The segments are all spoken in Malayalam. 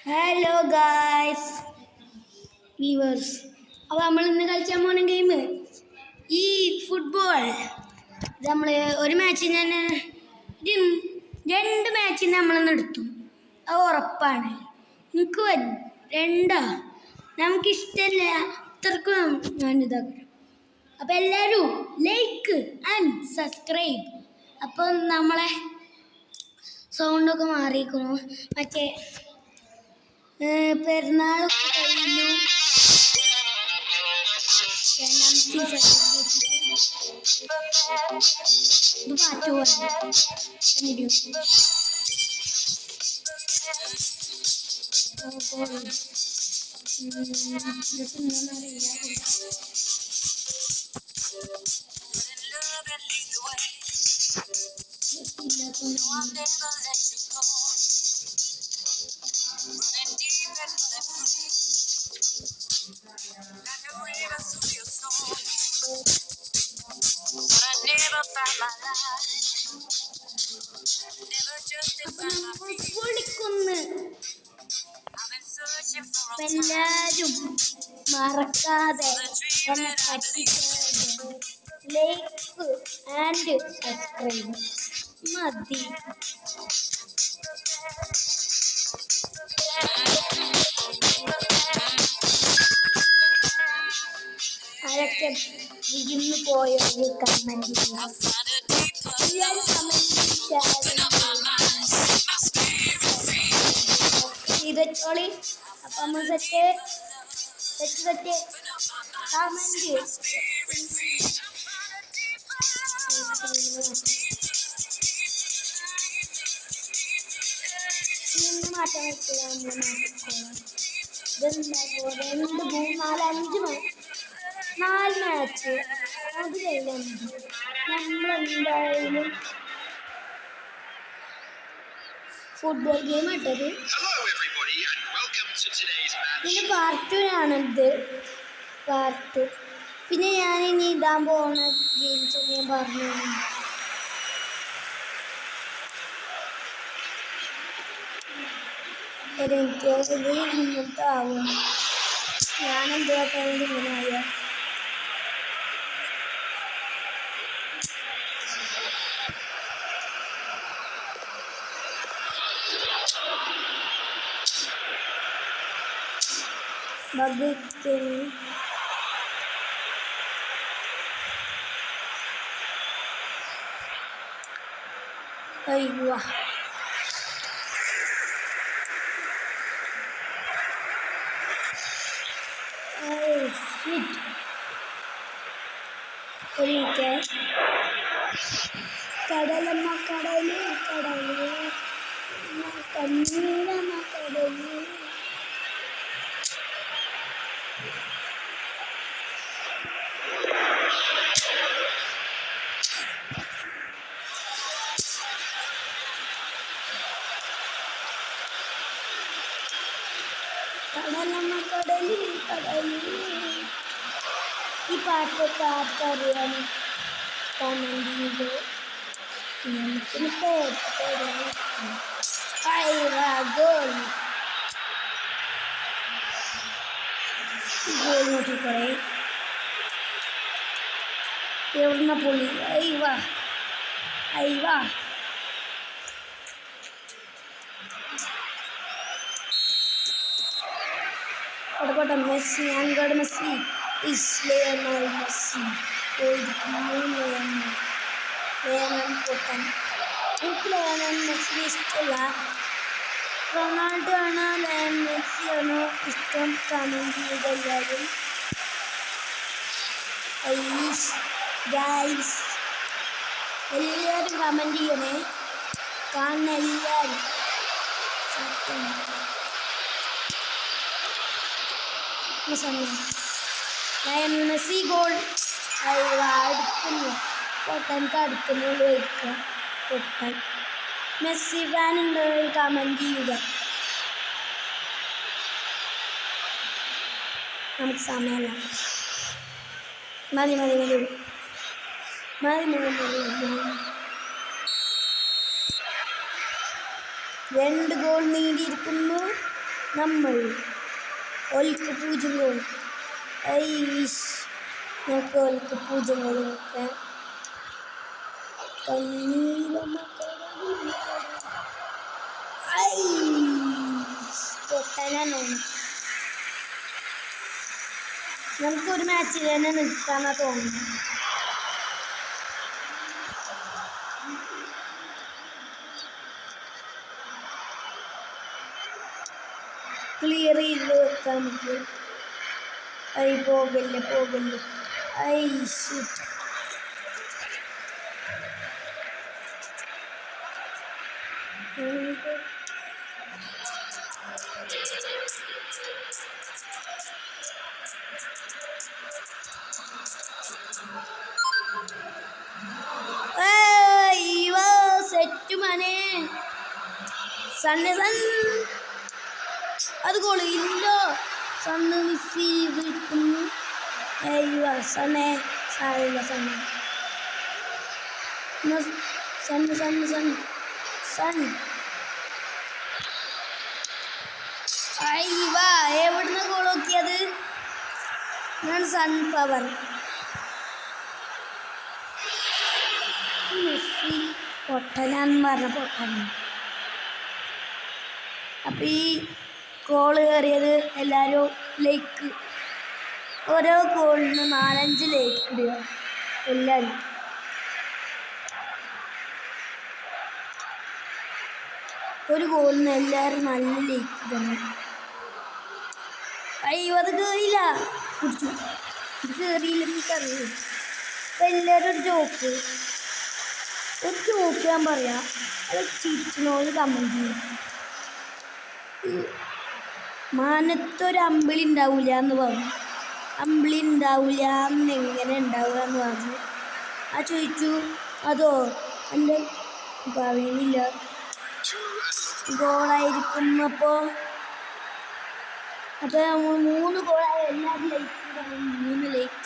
ഹലോ ഗായ്സ് വ്യൂവേഴ്സ്, അപ്പോൾ നമ്മൾ ഇന്ന് കളിച്ചാൻ പോകുന്ന ഗെയിം ഈ ഫുട്ബോൾ. നമ്മൾ ഒരു മാച്ചിന് തന്നെ രണ്ട് മാച്ചിന് നമ്മളിന്ന് എടുത്തു, അത് ഉറപ്പാണ്. എനിക്ക് രണ്ടാ നമുക്കിഷ്ടമല്ല അത്രക്കും ഞാൻ ഇതാക്കണം. അപ്പോൾ എല്ലാവരും ലൈക്ക് ആൻഡ് സബ്സ്ക്രൈബ്. അപ്പം നമ്മളെ സൗണ്ടൊക്കെ മാറിയിരിക്കുന്നു, മറ്റേ പെരുന്നാളൊക്കെ കഴിഞ്ഞു. ഇത് പാട്ട് പൊളിക്കുന്ന്. എല്ലാരും മറക്കാതെ എന്നെ ലൈക്ക് ആൻഡ് സബ്സ്ക്രൈബ് മതി. ആരൊക്കെ വിരുന്ന് പോയൊരു കമന്റ് എല്ലാവരും ചെയ്തോളി. അപ്പം നമ്മൾ സെറ്റ് കമന്റ് മാറ്റാൻ പറ്റില്ല. നമ്മൾ 4 മാച്ച് അത് കഴിഞ്ഞാൽ നമ്മളെന്തായാലും ഫുട്ബോൾ ഗെയിം ഇട്ടത്. പിന്നെ പാർട്ട് 2 ആണിത്, പാർട്ട്. പിന്നെ ഞാൻ ഇനി ഇടാൻ പോകുന്ന ഗെയിംസ് ഞാൻ പറഞ്ഞു. എനിക്ക് മുന്നോട്ട് ആവുക, ഞാനെന്തുകൊണ്ടാണ് ഇങ്ങനെ ആവുക. ബഗ്ഗിന് അയ്യോ കടലമ്മ കടല് കടല് കണ്ണീരമ്മ കടല്. കടലമ്മ കടല് കടല്. ഈ പാട്ടൊക്കെ ആർക്കറിയാം കമന്റ് ചെയ്ത് നമുക്കിന് ഗോൾ നോക്കിക്കോളെ. എവിടുന്ന പൊളി. അയ്യവാ കൊടുക്കട്ടെ. മെസ്സി അങ്ങോട്ട് മെസ്സി ലയണൽ മെസ്സി പൊട്ടൻ. എനിക്ക് ലയണൽ മെസ്സി ഇഷ്ടമല്ല. റൊണാൾഡോ ആണോ ലയണൽ മെസ്സി ആണോ ഇഷ്ടം? കമന്റ് ചെയ്തെല്ലാവരും. ഗൈസ് എല്ലാവരും കമന്റ് ചെയ്യണേ, കാണുന്ന എല്ലാവരും. ലയണൽ മെസ്സി ഗോൾ അടുക്കുന്നു. പൊട്ടൻക്ക് അടുക്കുന്നുള്ളൂ വയ്ക്കുക. പൊട്ടൻ മെസ്സി ഫാൻ ഉണ്ടോ കമന്റ് ചെയ്യുക. നമുക്ക് സമയമല്ല. മതി 2 ഗോൾ നേടിയിരിക്കുന്നു. നമ്മൾ ഒലിക്ക് പൂജ്യങ്ങളും നമുക്ക് ഒലിക്ക് പൂജ്യങ്ങളും ഒക്കെ പൊട്ടാനാണ്. നമുക്കൊരു മാച്ചിൽ തന്നെ നിൽക്കാന്നാ തോന്നുന്നു. ക്ലിയർ ചെയ്ത് വെക്കാം നമുക്ക്. പോകല്ലേ ഷിറ്റ്. സെറ്റ് മനെ സണ്ണ് അത് ഗോള് ഇല്ലോ. സണ്ണ് മിസ് ചെയ്തിരിക്കുന്നു. സണ്ണേ സാരില്ല. എവിടുന്ന് ഗോൾ നോക്കിയത്? ഞാൻ സൺ പവർ മെസ്സി പൊട്ടനാന്ന് പറഞ്ഞ പൊട്ടന. അപ്പം ഈ കോള് കയറിയത് എല്ലാവരും ലൈക്ക്, ഓരോ കോളിന് 4-5 ലൈക്ക് ഇടുക എല്ലാവരും. ഒരു കോളിന് എല്ലാവരും നല്ല ലൈക്ക് ഇടണം. അത് കയറിയില്ല. കുടിച്ചു ഇത് കയറിയില്ല. എനിക്കറിയില്ല. അപ്പം എല്ലാവരും ഒരു ജോക്ക് ഞാൻ പറയാം. അത് ചിരിച്ചിനോട് കമൻറ്റ് ചെയ്യും. മാനത്തൊരു അമ്പിളി ഉണ്ടാവില്ല എന്ന് പറഞ്ഞു. അമ്പിളി ഉണ്ടാവില്ല എന്ന് എങ്ങനെ ഉണ്ടാവുക എന്ന് പറഞ്ഞു. ചോദിച്ചു അതോ എൻ്റെ പറയുന്നില്ല ഗോളായിരിക്കും. അപ്പോൾ നമ്മൾ 3 ഗോളായ എല്ലാവരും ലൈക്ക് 3 ലൈക്ക്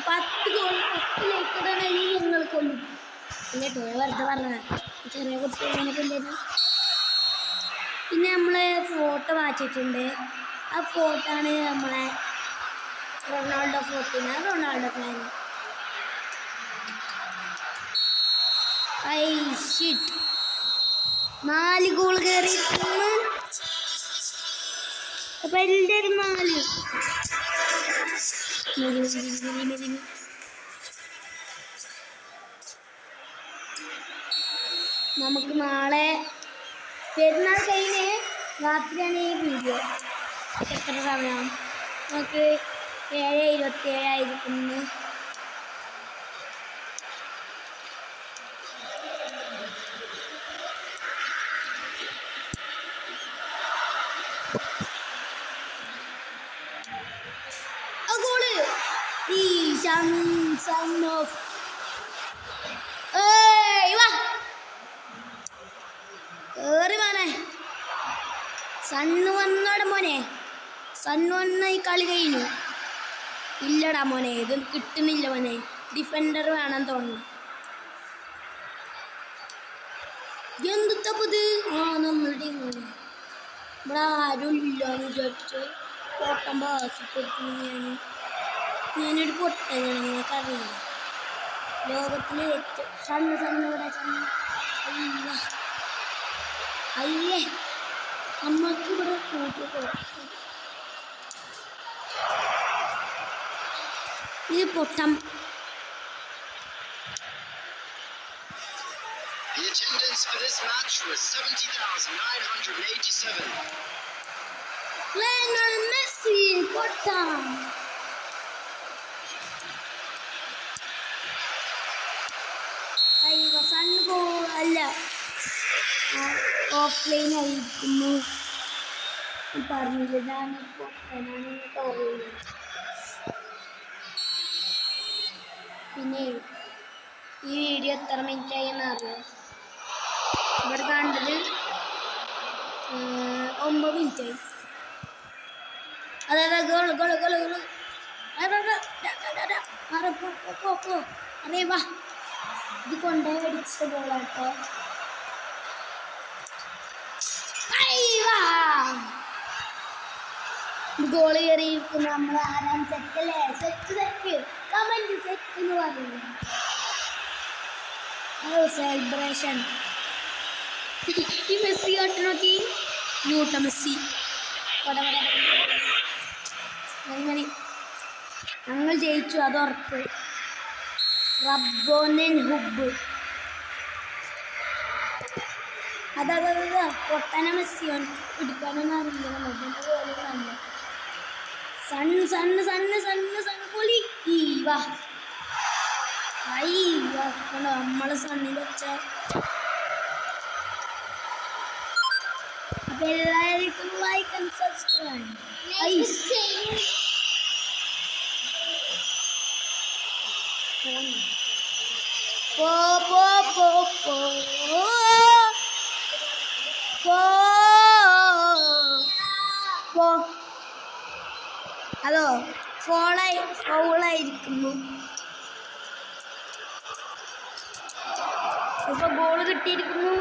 10 ഗോൾ 10 ലൈക്ക് ഇടണമെങ്കിൽ ഞങ്ങൾ കൊല്ലും. കേട്ടോ വെറുതെ പറഞ്ഞ ചെറിയ കുട്ടികളൊക്കെ ഉണ്ടായിരുന്നു. പിന്നെ നമ്മൾ ഫോട്ടോ മാറ്റിയിട്ടുണ്ട്. ആ ഫോട്ടോ ആണ് നമ്മളെ റൊണാൾഡോ ഫോട്ടോ. ഞാൻ റൊണാൾഡോ ഫാൻ. ഷിറ്റ് 4 ഗോൾ കയറിയിരിക്കുന്നു. അപ്പം എല്ലാവരും 4. നമുക്ക് നാളെ പെരുന്നാൾ കഴിഞ്ഞ് രാത്രിയാണ് ഈ വീഡിയോ. എത്ര സമയം? നമുക്ക് 7:27 ആയിരിക്കുന്നു. Son of മോനെ സണ്ണ് വന്നോടെ മോനെ. സണ്ണ് വന്ന ഈ കളി കഴിഞ്ഞു. ഇല്ലടാ മോനെ, ഇത് കിട്ടുന്നില്ല മോനെ. ഡിഫൻഡർ വേണം തോന്നുന്നു. എന്തുത്തപ്പത്? നമ്മളുടെ ഇവിടെ ആരും ഇല്ലാന്ന് വിചാരിച്ച് ഓട്ടം ബാസിപ്പെടുത്തുന്നു. ഞാനൊരു പൊട്ടനാണ്, നിങ്ങൾക്കറിയില്ല. ലോകത്തിലെ ഏറ്റവും ഇവിടെ അയ്യേ നമ്മൾക്ക് ഇവിടെ കൂട്ടി ഇത് പൊട്ടം. The attendance for this match was 70,987. Lionel Messi പൊട്ടം. സണ്ണ് അല്ല ഓഫ്ലൈൻ ആയിരിക്കുന്നു പറഞ്ഞില്ല. ഞാൻ പൊട്ടനാണ് പറയുന്നത്. പിന്നെ ഈ വീഡിയോ എത്ര മിനിറ്റ് ആയി എന്നറിയാം. ഇവിടെ കണ്ടത് 9 മിനിറ്റ് ആയി. അതെ ഗോൾ അറിയാ. ഇത് കൊണ്ടേ അടിച്ച ബോളാട്ടോ. ഗോള് കയറിയിരിക്കുന്ന നമ്മൾ ആരാണ് സെറ്റ് അല്ലേ സെറ്റ് കമന്റ് സെറ്റ് എന്ന് പറയുന്നത് സെലിബ്രേഷൻ ഈ മെസ്സി കാട്ടു നോക്കി ന്യൂട്ട മെസ്സി മതി ഞങ്ങൾ ജയിച്ചു അത് ഉറപ്പ് റബ്ബോനൻ ഹുബ് അതാ പൊട്ടന മെസ്സി എടുക്കാനൊന്നും അറിയില്ല sun sun sun sun sun പൊളി വാ കണ്ടോ നമ്മളെ സണ്ണിൽ വെച്ച അപ്പൊ എല്ലാവർക്കും ലൈക്ക് ആൻഡ് സബ്സ്ക്രൈബ് പോ പോ പോ പോ പോ പോ അതോ ഫൗളായിരിക്കുന്നു ഇപ്പൊ ഗോള് കിട്ടിയിരിക്കുന്നു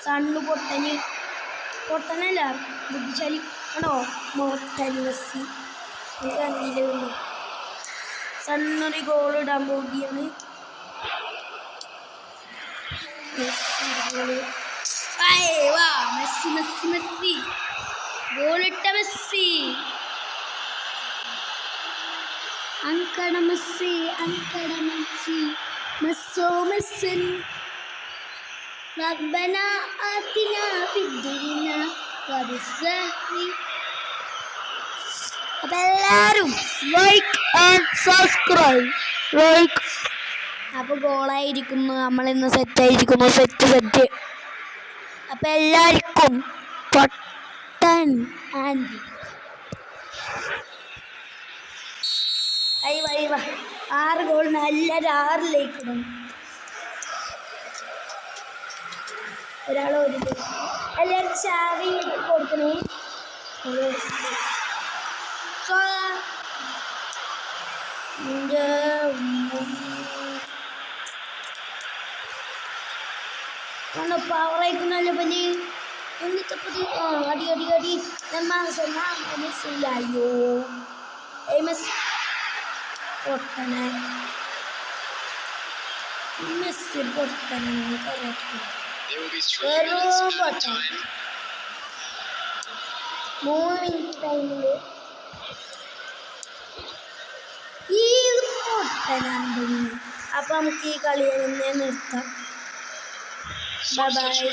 സണ്ണ് പൊട്ടനല്ല ബുദ്ധിശാലി ആണോ മോട്ടൻ മെസ്സി എനിക്ക് അറിയില്ല സണ്ണൊരു ഗോൾ ഇടാൻ പോവുകയാണ് മെസ്സി മെസ്സി മെസ്സി ഗോളിട്ട മെസ്സി അങ്കട മെസ്സി മെസ്സോ മെസ്സിൻ ربنا آتنا في الدنيا وبالسهر അപ്പൊ എല്ലാരും ലൈക്ക് ആൻഡ് സബ്സ്ക്രൈബ് അപ്പൊ ഗോളായിരിക്കുന്നു നമ്മളിന്ന് സെറ്റായിരിക്കുന്നു സെറ്റ് അപ്പൊ എല്ലാവർക്കും പൊട്ടൻ ആൻഡ് അയ്യ 6 ഗോളിന് എല്ലാവരും 6 ഇടും ഒരാൾ ഒരു എല്ലാവരും ചാവി കൊടുക്കണേ പവറായിക്കുന്നല്ലോ പനി എന്നിട്ട് അടി മനസ്സിലായോ പൊട്ടനെ മെസ്സി പൊട്ടനെ There will be 3 minutes of time. 3 minute ടൈമില് ഈ പൊട്ടനാണ് അപ്പൊ നമുക്ക് ഈ കളി തന്നെ നിർത്താം ബൈ